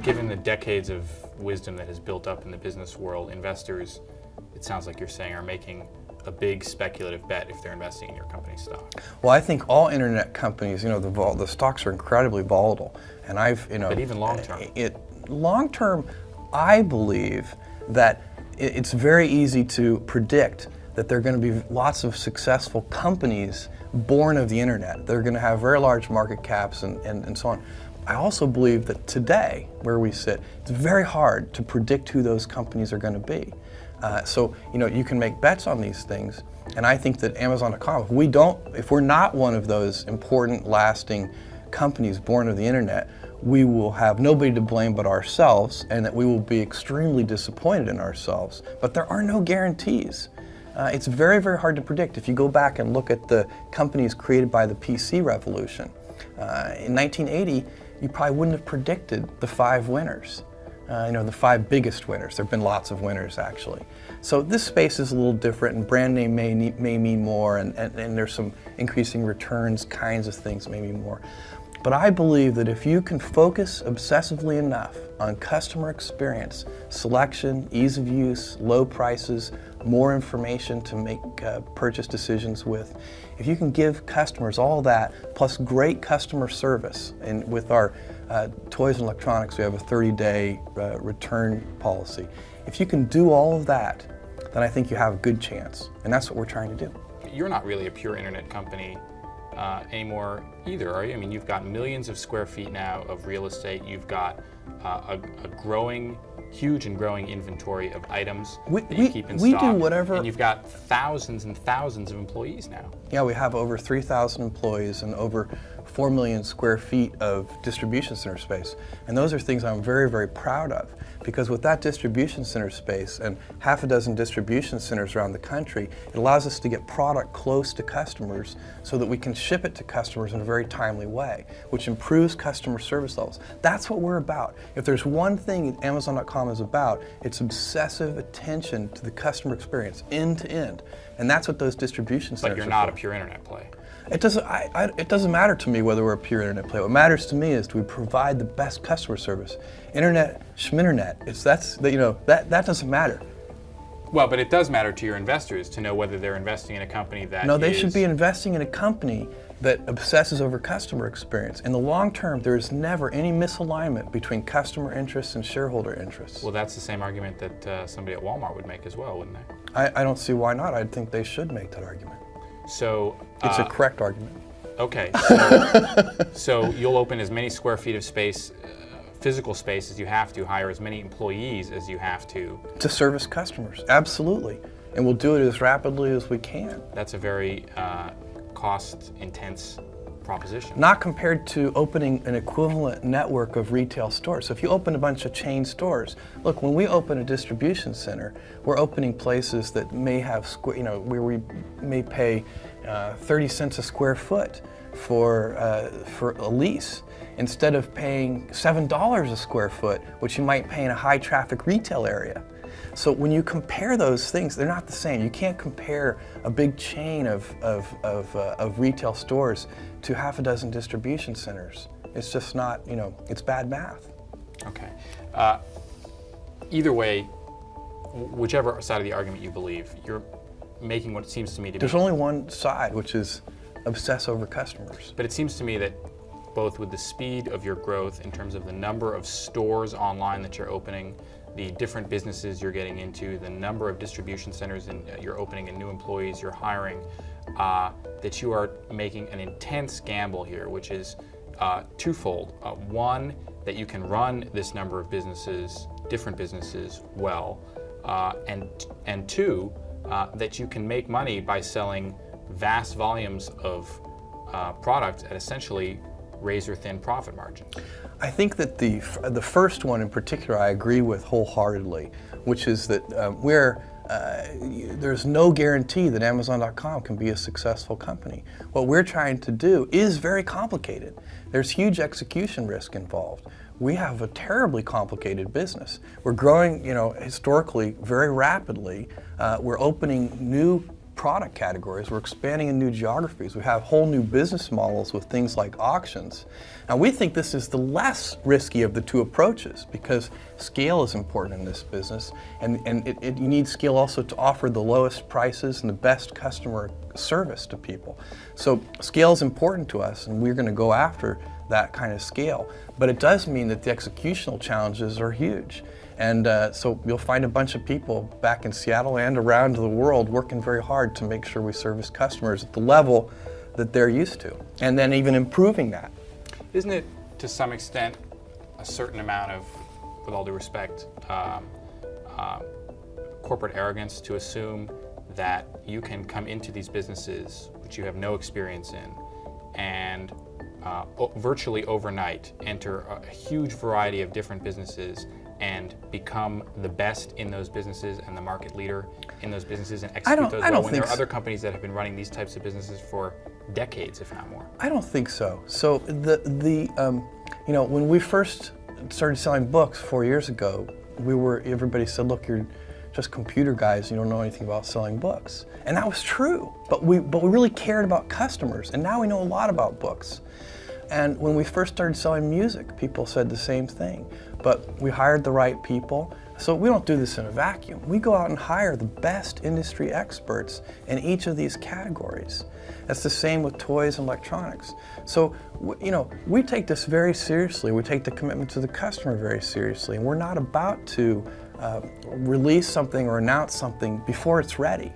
given the decades of wisdom that has built up in the business world, investors, it sounds like you're saying, are making a big speculative bet if they're investing in your company's stock. Well, I think all internet companies, the stocks are incredibly volatile, and But even long term. Long term, I believe that it's very easy to predict that there are going to be lots of successful companies born of the internet. They're going to have very large market caps and so on. I also believe that today, where we sit, it's very hard to predict who those companies are going to be. So you can make bets on these things, and I think that Amazon.com, if we're not one of those important, lasting companies born of the internet, we will have nobody to blame but ourselves, and that we will be extremely disappointed in ourselves. But there are no guarantees. It's very, very hard to predict. If you go back and look at the companies created by the PC revolution, in 1980, you probably wouldn't have predicted the 5 winners. The 5 biggest winners. There have been lots of winners, actually. So this space is a little different, and brand name may mean more, and there's some increasing returns kinds of things may mean more. But I believe that if you can focus obsessively enough on customer experience, selection, ease of use, low prices, more information to make purchase decisions with, if you can give customers all that, plus great customer service, and with our toys and electronics, we have a 30-day return policy. If you can do all of that, then I think you have a good chance, and that's what we're trying to do. You're not really a pure internet company anymore either, are you? I mean, you've got millions of square feet now of real estate. You've got a huge and growing inventory of items that you keep in stock. We do whatever. And you've got thousands and thousands of employees now. Yeah, we have over 3,000 employees and over 4 million square feet of distribution center space. And those are things I'm very, very proud of, because with that distribution center space and half a dozen distribution centers around the country, it allows us to get product close to customers so that we can ship it to customers in a very timely way, which improves customer service levels. That's what we're about. If there's one thing Amazon.com is about, it's obsessive attention to the customer experience, end to end. And that's what those distribution centers are for. But you're not a pure internet play. It doesn't matter to me whether we're a pure internet play. What matters to me is, do we provide the best customer service? Internet, schminternet, that doesn't matter. Well, but it does matter to your investors to know whether they're investing in a company that No, they should be investing in a company that obsesses over customer experience. In the long term, there is never any misalignment between customer interests and shareholder interests. Well, that's the same argument that somebody at Walmart would make as well, wouldn't they? I don't see why not. I think they should make that argument. So it's a correct argument. Okay, so you'll open as many square feet of space, physical space, as you have to, hire as many employees as you have to service customers. Absolutely, and we'll do it as rapidly as we can. That's a very cost-intense proposition. Not compared to opening an equivalent network of retail stores. So if you open a bunch of chain stores, look, when we open a distribution center, we're opening places that may have, where we may pay 30 cents a square foot for a lease, instead of paying $7 a square foot, which you might pay in a high traffic retail area. So when you compare those things, they're not the same. You can't compare a big chain of retail stores to half a dozen distribution centers. It's just not, it's bad math. Okay. Either way, whichever side of the argument you believe, you're making what it seems to me to be. There's only one side, which is obsess over customers. But it seems to me that both with the speed of your growth in terms of the number of stores online that you're opening, the different businesses you're getting into, the number of distribution centers you're opening and new employees you're hiring, that you are making an intense gamble here, which is twofold. One, that you can run this number of businesses, different businesses, well, and two, that you can make money by selling vast volumes of product at essentially razor-thin profit margins. I think that the first one in particular I agree with wholeheartedly, which is that there's no guarantee that Amazon.com can be a successful company. What we're trying to do is very complicated. There's huge execution risk involved. We have a terribly complicated business. We're growing, historically very rapidly. We're opening new product categories. We're expanding in new geographies. We have whole new business models with things like auctions. Now, we think this is the less risky of the two approaches because scale is important in this business, and you need scale also to offer the lowest prices and the best customer service to people. So scale is important to us, and we're going to go after that kind of scale. But it does mean that the executional challenges are huge. And so you'll find a bunch of people back in Seattle and around the world working very hard to make sure we service customers at the level that they're used to, and then even improving that. Isn't it, to some extent, a certain amount of, with all due respect, corporate arrogance to assume that you can come into these businesses, which you have no experience in, and virtually overnight enter a huge variety of different businesses and become the best in those businesses and the market leader in those businesses and execute those well, when there are other companies that have been running these types of businesses for decades, if not more? I don't think so. So when we first started selling books 4 years ago, everybody said, look, you're just computer guys, you don't know anything about selling books. And that was true, but we really cared about customers, and now we know a lot about books. And when we first started selling music, people said the same thing. But we hired the right people. So we don't do this in a vacuum. We go out and hire the best industry experts in each of these categories. That's the same with toys and electronics. So, we take this very seriously. We take the commitment to the customer very seriously. And we're not about to release something or announce something before it's ready.